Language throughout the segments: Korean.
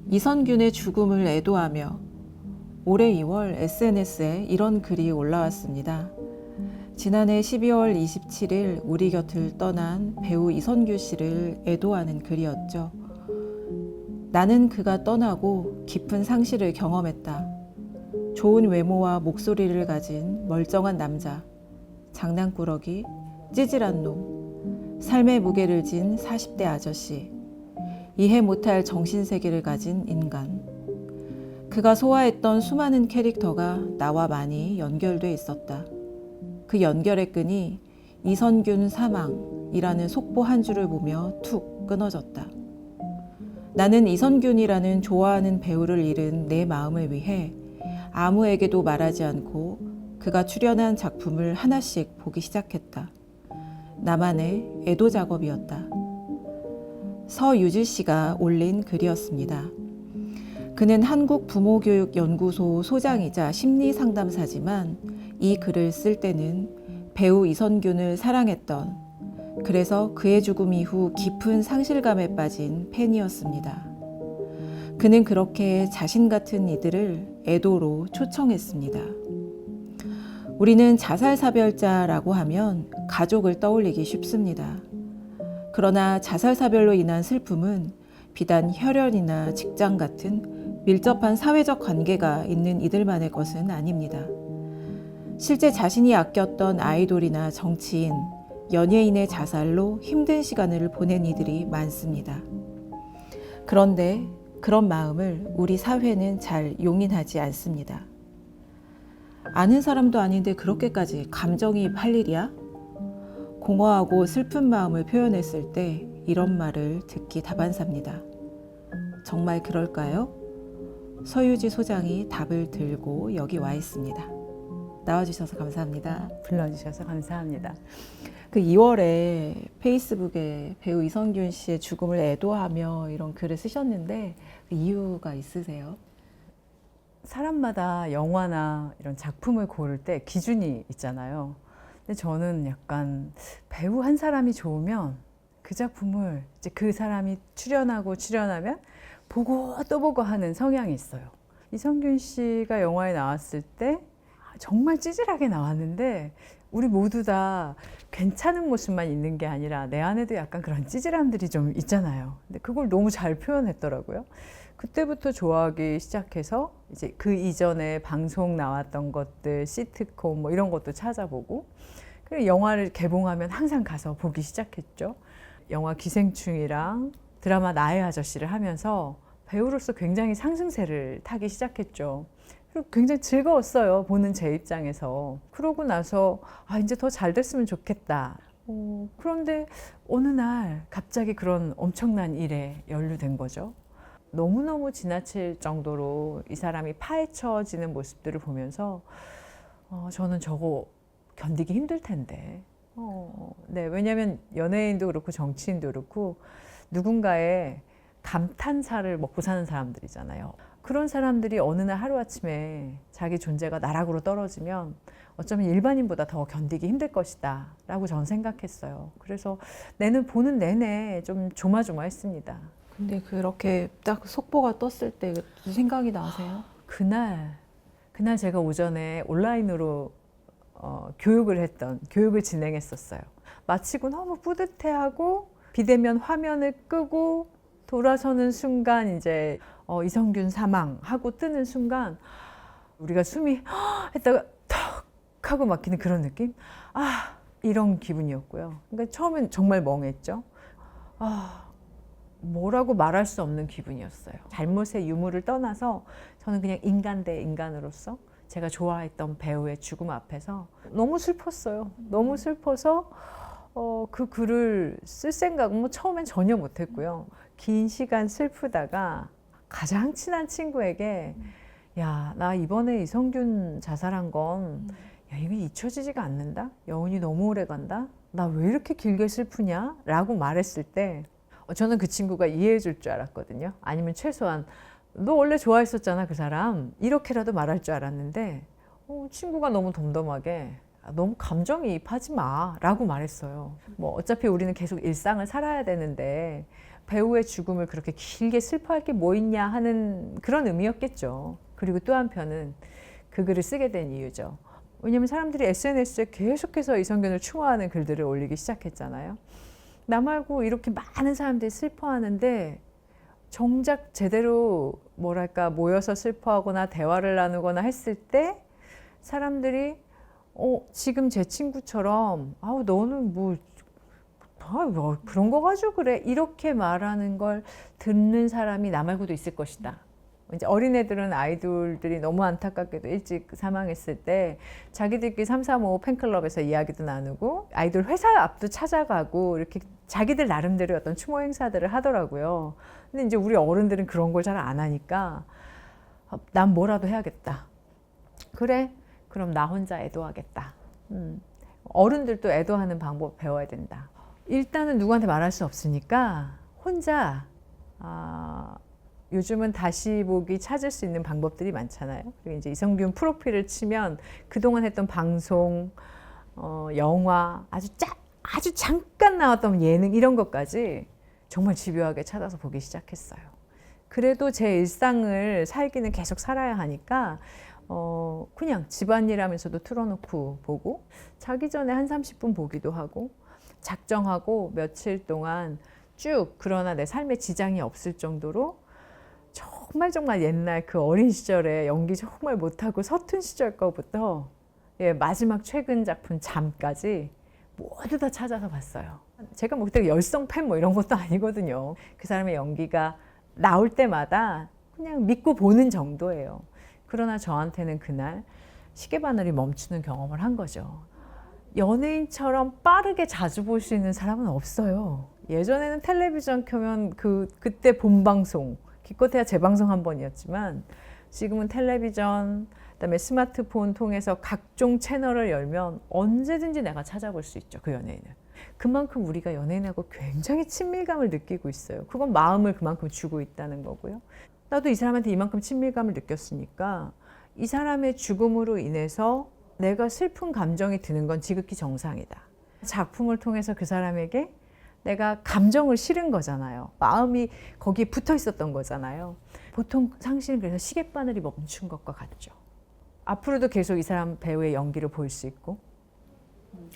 이선균의 죽음을 애도하며 올해 2월 SNS에 이런 글이 올라왔습니다. 지난해 12월 27일 우리 곁을 떠난 배우 이선균 씨를 애도하는 글이었죠. 나는 그가 떠나고 깊은 상실을 경험했다. 좋은 외모와 목소리를 가진 멀쩡한 남자, 장난꾸러기, 찌질한 놈, 삶의 무게를 진 40대 아저씨, 이해 못할 정신세계를 가진 인간. 그가 소화했던 수많은 캐릭터가 나와 많이 연결돼 있었다. 그 연결의 끈이 이선균 사망이라는 속보 한 줄을 보며 툭 끊어졌다. 나는 이선균이라는 좋아하는 배우를 잃은 내 마음을 위해 아무에게도 말하지 않고 그가 출연한 작품을 하나씩 보기 시작했다. 나만의 애도 작업이었다. 서유지 씨가 올린 글이었습니다. 그는 한국부모교육연구소 소장이자 심리상담사지만 이 글을 쓸 때는 배우 이선균을 사랑했던, 그래서 그의 죽음 이후 깊은 상실감에 빠진 팬이었습니다. 그는 그렇게 자신 같은 이들을 애도로 초청했습니다. 우리는 자살사별자라고 하면 가족을 떠올리기 쉽습니다. 그러나 자살사별로 인한 슬픔은 비단 혈연이나 직장 같은 밀접한 사회적 관계가 있는 이들만의 것은 아닙니다. 실제 자신이 아꼈던 아이돌이나 정치인, 연예인의 자살로 힘든 시간을 보낸 이들이 많습니다. 그런데 그런 마음을 우리 사회는 잘 용인하지 않습니다. 아는 사람도 아닌데 그렇게까지 감정이입할 일이야? 공허하고 슬픈 마음을 표현했을 때 이런 말을 듣기 다반사입니다. 정말 그럴까요? 서유지 소장이 답을 들고 여기 와 있습니다. 나와주셔서 감사합니다. 불러주셔서 감사합니다. 그 2월에 페이스북에 배우 이선균 씨의 죽음을 애도하며 이런 글을 쓰셨는데 그 이유가 있으세요? 사람마다 영화나 이런 작품을 고를 때 기준이 있잖아요. 근데 저는 약간 배우 한 사람이 좋으면 그 작품을 이제 그 사람이 출연하면 보고 또 보고 하는 성향이 있어요. 이선균 씨가 영화에 나왔을 때 정말 찌질하게 나왔는데 우리 모두 다 괜찮은 모습만 있는 게 아니라 내 안에도 약간 그런 찌질함들이 좀 있잖아요. 근데 그걸 너무 잘 표현했더라고요. 그때부터 좋아하기 시작해서 이제 그 이전에 방송 나왔던 것들, 시트콤 뭐 이런 것도 찾아보고, 그리고 영화를 개봉하면 항상 가서 보기 시작했죠. 영화 기생충이랑 드라마 나의 아저씨를 하면서 배우로서 굉장히 상승세를 타기 시작했죠. 그리고 굉장히 즐거웠어요, 보는 제 입장에서. 그러고 나서 이제 더 잘 됐으면 좋겠다. 그런데 어느 날 갑자기 그런 엄청난 일에 연루된 거죠. 너무너무 지나칠 정도로 이 사람이 파헤쳐지는 모습들을 보면서 저는 저거 견디기 힘들 텐데. 네, 왜냐하면 연예인도 그렇고 정치인도 그렇고 누군가의 감탄사를 먹고 사는 사람들이잖아요. 그런 사람들이 어느 날 하루아침에 자기 존재가 나락으로 떨어지면 어쩌면 일반인보다 더 견디기 힘들 것이다 라고 저는 생각했어요. 그래서 보는 내내 좀 조마조마했습니다. 근데 그렇게 딱 속보가 떴을 때 생각이 나세요? 그날 제가 오전에 온라인으로 교육을 진행했었어요. 마치고 너무 뿌듯해하고 비대면 화면을 끄고 돌아서는 순간 이제 이선균 사망하고 뜨는 순간 우리가 숨이 했다가 턱 하고 막히는 그런 느낌? 이런 기분이었고요. 그러니까 처음엔 정말 멍했죠. 뭐라고 말할 수 없는 기분이었어요. 잘못의 유무를 떠나서 저는 그냥 인간 대 인간으로서 제가 좋아했던 배우의 죽음 앞에서 너무 슬펐어요. 너무 슬퍼서 그 글을 쓸 생각은 처음엔 전혀 못했고요. 긴 시간 슬프다가 가장 친한 친구에게 야, 나 이번에 이선균 자살한 건 이거 잊혀지지가 않는다? 여운이 너무 오래 간다? 나 왜 이렇게 길게 슬프냐? 라고 말했을 때 저는 그 친구가 이해해 줄 줄 알았거든요. 아니면 최소한 너 원래 좋아했었잖아 그 사람, 이렇게라도 말할 줄 알았는데 친구가 너무 덤덤하게 너무 감정이입하지 마라고 말했어요. 뭐 어차피 우리는 계속 일상을 살아야 되는데 배우의 죽음을 그렇게 길게 슬퍼할 게 뭐 있냐 하는 그런 의미였겠죠. 그리고 또 한편은 그 글을 쓰게 된 이유죠. 왜냐면 사람들이 SNS에 계속해서 이성균을 추모하는 글들을 올리기 시작했잖아요. 나 말고 이렇게 많은 사람들이 슬퍼하는데 정작 제대로 뭐랄까 모여서 슬퍼하거나 대화를 나누거나 했을 때 사람들이 지금 제 친구처럼 아우 너는 뭐 그런 거 가지고 그래 이렇게 말하는 걸 듣는 사람이 나 말고도 있을 것이다. 이제 어린애들은 아이돌들이 너무 안타깝게도 일찍 사망했을 때 자기들끼리 335 팬클럽에서 이야기도 나누고 아이돌 회사 앞도 찾아가고 이렇게 자기들 나름대로 어떤 추모 행사들을 하더라고요. 근데 이제 우리 어른들은 그런 걸 잘 안 하니까 난 뭐라도 해야겠다. 그래, 그럼 나 혼자 애도하겠다. 어른들도 애도하는 방법 배워야 된다. 일단은 누구한테 말할 수 없으니까 혼자 요즘은 다시 보기 찾을 수 있는 방법들이 많잖아요. 그리고 이제 이성균 프로필을 치면 그동안 했던 방송, 영화, 아주 잠깐 나왔던 예능 이런 것까지 정말 집요하게 찾아서 보기 시작했어요. 그래도 제 일상을 살기는 계속 살아야 하니까 그냥 집안일 하면서도 틀어놓고 보고 자기 전에 한 30분 보기도 하고 작정하고 며칠 동안 쭉 그러나 내 삶에 지장이 없을 정도로 정말 옛날 그 어린 시절에 연기 정말 못하고 서툰 시절 거부터 마지막 최근 작품 잠까지 모두 다 찾아서 봤어요. 제가 뭐 그때 열성 팬 뭐 이런 것도 아니거든요. 그 사람의 연기가 나올 때마다 그냥 믿고 보는 정도예요. 그러나 저한테는 그날 시계바늘이 멈추는 경험을 한 거죠. 연예인처럼 빠르게 자주 볼 수 있는 사람은 없어요. 예전에는 텔레비전 켜면 그때 본방송, 기껏해야 재방송 한 번이었지만 지금은 텔레비전, 그다음에 스마트폰 통해서 각종 채널을 열면 언제든지 내가 찾아볼 수 있죠. 그 연예인을. 그만큼 우리가 연예인하고 굉장히 친밀감을 느끼고 있어요. 그건 마음을 그만큼 주고 있다는 거고요. 나도 이 사람한테 이만큼 친밀감을 느꼈으니까 이 사람의 죽음으로 인해서 내가 슬픈 감정이 드는 건 지극히 정상이다. 작품을 통해서 그 사람에게 내가 감정을 실은 거잖아요. 마음이 거기에 붙어 있었던 거잖아요. 보통 상실은 그래서 시계바늘이 멈춘 것과 같죠. 앞으로도 계속 이 사람 배우의 연기를 볼 수 있고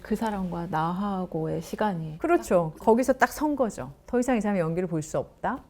그 사람과 나하고의 시간이 그렇죠. 거기서 딱 선 거죠. 더 이상 이 사람의 연기를 볼 수 없다.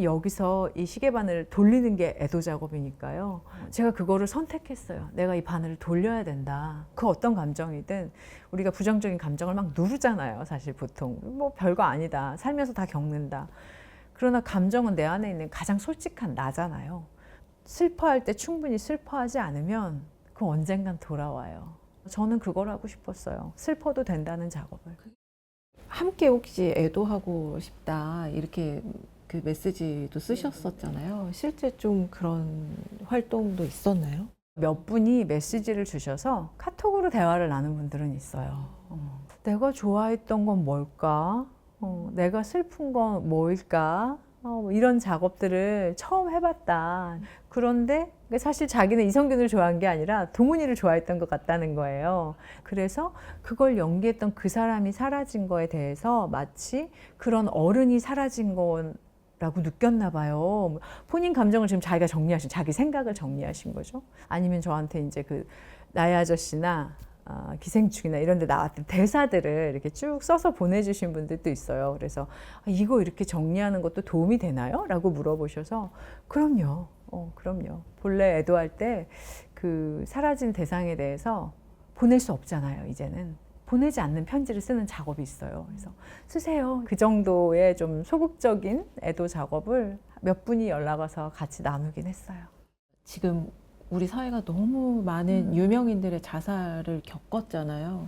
여기서 이 시계바늘을 돌리는 게 애도 작업이니까요. 제가 그거를 선택했어요. 내가 이 바늘을 돌려야 된다. 그 어떤 감정이든 우리가 부정적인 감정을 막 누르잖아요. 사실 보통 뭐 별거 아니다. 살면서 다 겪는다. 그러나 감정은 내 안에 있는 가장 솔직한 나잖아요. 슬퍼할 때 충분히 슬퍼하지 않으면 그 언젠간 돌아와요. 저는 그걸 하고 싶었어요. 슬퍼도 된다는 작업을. 함께 혹시 애도하고 싶다 이렇게 그 메시지도 쓰셨었잖아요. 실제 좀 그런 활동도 있었나요? 몇 분이 메시지를 주셔서 카톡으로 대화를 나눈 분들은 있어요. 내가 좋아했던 건 뭘까? 내가 슬픈 건 뭐일까? 이런 작업들을 처음 해봤다. 그런데 사실 자기는 이성균을 좋아한 게 아니라 동훈이를 좋아했던 것 같다는 거예요. 그래서 그걸 연기했던 그 사람이 사라진 거에 대해서 마치 그런 어른이 사라진 거라고 느꼈나 봐요. 본인 감정을 지금 자기가 정리하신, 자기 생각을 정리하신 거죠. 아니면 저한테 이제 그 나의 아저씨나 기생충이나 이런 데 나왔던 대사들을 이렇게 쭉 써서 보내주신 분들도 있어요. 그래서 이거 이렇게 정리하는 것도 도움이 되나요? 라고 물어보셔서 그럼요. 그럼요. 본래 애도할 때 그 사라진 대상에 대해서 보낼 수 없잖아요. 이제는. 보내지 않는 편지를 쓰는 작업이 있어요. 그래서 쓰세요. 그 정도의 좀 소극적인 애도 작업을 몇 분이 연락 와서 같이 나누긴 했어요. 지금 우리 사회가 너무 많은 유명인들의 자살을 겪었잖아요.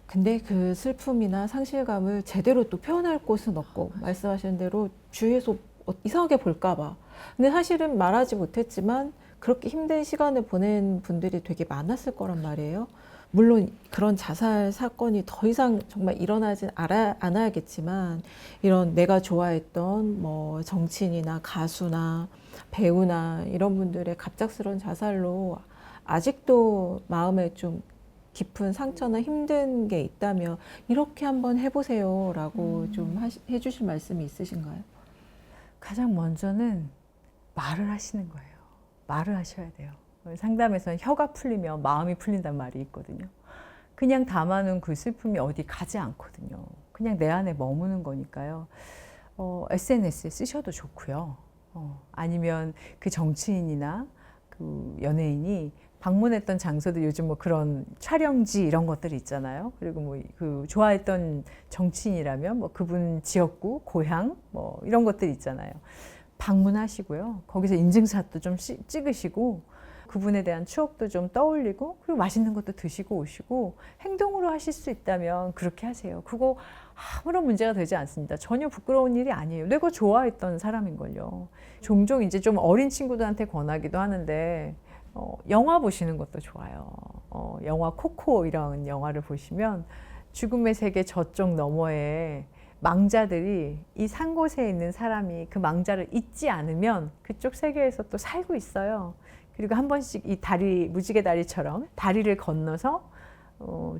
근데 그 슬픔이나 상실감을 제대로 또 표현할 곳은 없고 말씀하신 대로 주위에서 이상하게 볼까 봐. 근데 사실은 말하지 못했지만 그렇게 힘든 시간을 보낸 분들이 되게 많았을 거란 말이에요. 물론 그런 자살 사건이 더 이상 정말 일어나진 않아야겠지만 이런 내가 좋아했던 뭐 정치인이나 가수나 배우나 이런 분들의 갑작스러운 자살로 아직도 마음에 좀 깊은 상처나 힘든 게 있다면 이렇게 한번 해보세요라고 좀 해주실 말씀이 있으신가요? 가장 먼저는 말을 하시는 거예요. 말을 하셔야 돼요. 상담에서는 혀가 풀리면 마음이 풀린다는 말이 있거든요. 그냥 담아놓은 그 슬픔이 어디 가지 않거든요. 그냥 내 안에 머무는 거니까요. SNS에 쓰셔도 좋고요. 아니면 그 정치인이나 그 연예인이 방문했던 장소도 요즘 뭐 그런 촬영지 이런 것들이 있잖아요. 그리고 뭐 그 좋아했던 정치인이라면 뭐 그분 지역구, 고향 뭐 이런 것들 있잖아요. 방문하시고요. 거기서 인증샷도 좀 찍으시고 그분에 대한 추억도 좀 떠올리고 그리고 맛있는 것도 드시고 오시고 행동으로 하실 수 있다면 그렇게 하세요. 그거 아무런 문제가 되지 않습니다. 전혀 부끄러운 일이 아니에요. 내가 좋아했던 사람인걸요. 종종 이제 좀 어린 친구들한테 권하기도 하는데 영화 보시는 것도 좋아요. 영화 코코 이런 영화를 보시면 죽음의 세계 저쪽 너머에 망자들이 이 산 곳에 있는 사람이 그 망자를 잊지 않으면 그쪽 세계에서 또 살고 있어요. 그리고 한 번씩 이 다리, 무지개 다리처럼 다리를 건너서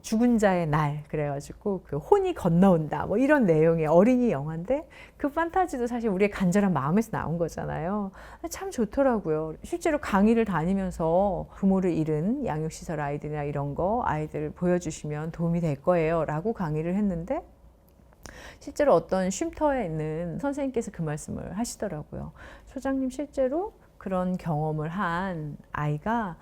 죽은 자의 날 그래가지고 그 혼이 건너온다 뭐 이런 내용의 어린이 영화인데 그 판타지도 사실 우리의 간절한 마음에서 나온 거잖아요. 참 좋더라고요. 실제로 강의를 다니면서 부모를 잃은 양육시설 아이들이나 이런 거 아이들 보여주시면 도움이 될 거예요 라고 강의를 했는데 실제로 어떤 쉼터에 있는 선생님께서 그 말씀을 하시더라고요. 소장님 실제로 그런 경험을 한 아이가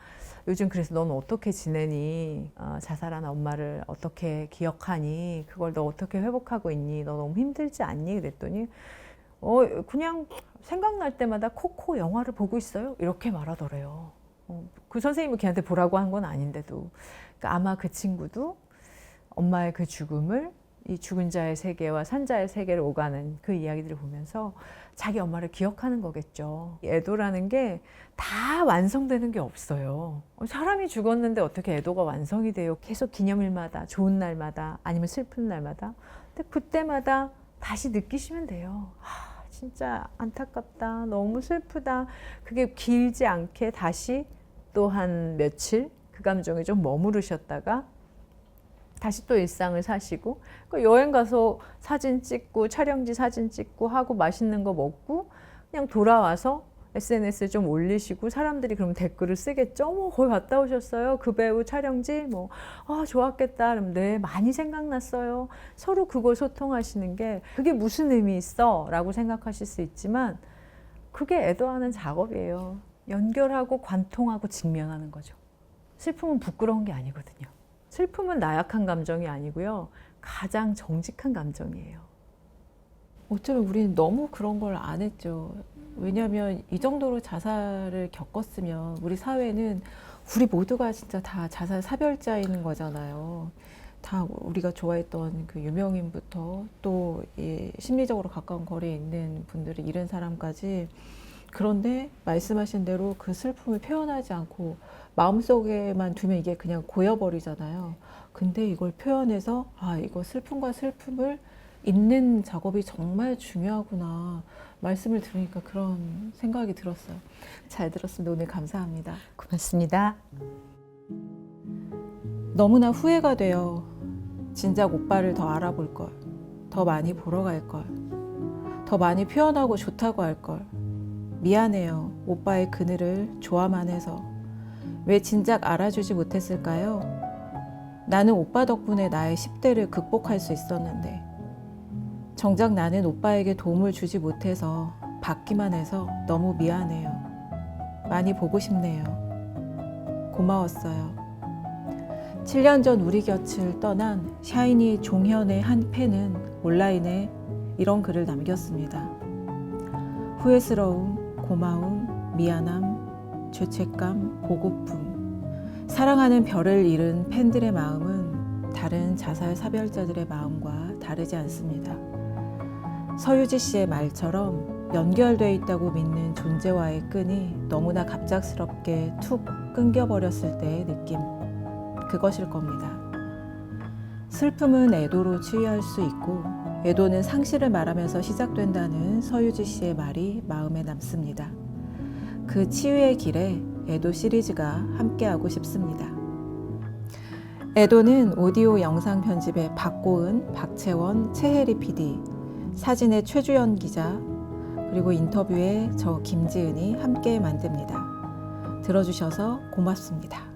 요즘 그래서 넌 어떻게 지내니? 자살한 엄마를 어떻게 기억하니? 그걸 너 어떻게 회복하고 있니? 너 너무 힘들지 않니? 그랬더니 그냥 생각날 때마다 코코 영화를 보고 있어요. 이렇게 말하더래요. 그 선생님이 걔한테 보라고 한 건 아닌데도 그러니까 아마 그 친구도 엄마의 그 죽음을 이 죽은 자의 세계와 산자의 세계를 오가는 그 이야기들을 보면서 자기 엄마를 기억하는 거겠죠. 애도라는 게 다 완성되는 게 없어요. 사람이 죽었는데 어떻게 애도가 완성이 돼요? 계속 기념일마다, 좋은 날마다, 아니면 슬픈 날마다. 근데 그때마다 다시 느끼시면 돼요. 진짜 안타깝다. 너무 슬프다. 그게 길지 않게 다시 또 한 며칠 그 감정에 좀 머무르셨다가 다시 또 일상을 사시고 여행 가서 사진 찍고 촬영지 사진 찍고 하고 맛있는 거 먹고 그냥 돌아와서 SNS에 좀 올리시고 사람들이 그럼 댓글을 쓰겠죠. 거기 갔다 오셨어요. 그 배우 촬영지 좋았겠다. 그럼 네 많이 생각났어요. 서로 그걸 소통하시는 게 그게 무슨 의미 있어? 라고 생각하실 수 있지만 그게 애도하는 작업이에요. 연결하고 관통하고 직면하는 거죠. 슬픔은 부끄러운 게 아니거든요. 슬픔은 나약한 감정이 아니고요. 가장 정직한 감정이에요. 어쩌면 우리는 너무 그런 걸 안 했죠. 왜냐하면 이 정도로 자살을 겪었으면 우리 사회는 우리 모두가 진짜 다 자살 사별자인 거잖아요. 다 우리가 좋아했던 그 유명인부터 또 심리적으로 가까운 거리에 있는 분들을 잃은 사람까지. 그런데 말씀하신 대로 그 슬픔을 표현하지 않고 마음속에만 두면 이게 그냥 고여버리잖아요. 근데 이걸 표현해서 이거 슬픔과 슬픔을 잇는 작업이 정말 중요하구나 말씀을 들으니까 그런 생각이 들었어요. 잘 들었습니다. 오늘 감사합니다. 고맙습니다. 너무나 후회가 돼요. 진작 오빠를 더 알아볼 걸, 더 많이 보러 갈 걸, 더 많이 표현하고 좋다고 할 걸. 미안해요. 오빠의 그늘을 좋아만 해서. 왜 진작 알아주지 못했을까요? 나는 오빠 덕분에 나의 10대를 극복할 수 있었는데 정작 나는 오빠에게 도움을 주지 못해서 받기만 해서 너무 미안해요. 많이 보고 싶네요. 고마웠어요. 7년 전 우리 곁을 떠난 샤이니 종현의 한 팬은 온라인에 이런 글을 남겼습니다. 후회스러움, 고마움, 미안함, 죄책감, 보고픔. 사랑하는 별을 잃은 팬들의 마음은 다른 자살 사별자들의 마음과 다르지 않습니다. 서유지 씨의 말처럼 연결돼 있다고 믿는 존재와의 끈이 너무나 갑작스럽게 툭 끊겨버렸을 때의 느낌. 그것일 겁니다. 슬픔은 애도로 치유할 수 있고 애도는 상실을 말하면서 시작된다는 서유지 씨의 말이 마음에 남습니다. 그 치유의 길에 애도 시리즈가 함께하고 싶습니다. 애도는 오디오 영상 편집의 박고은, 박채원, 최혜리 PD, 사진의 최주연 기자, 그리고 인터뷰에 저 김지은이 함께 만듭니다. 들어주셔서 고맙습니다.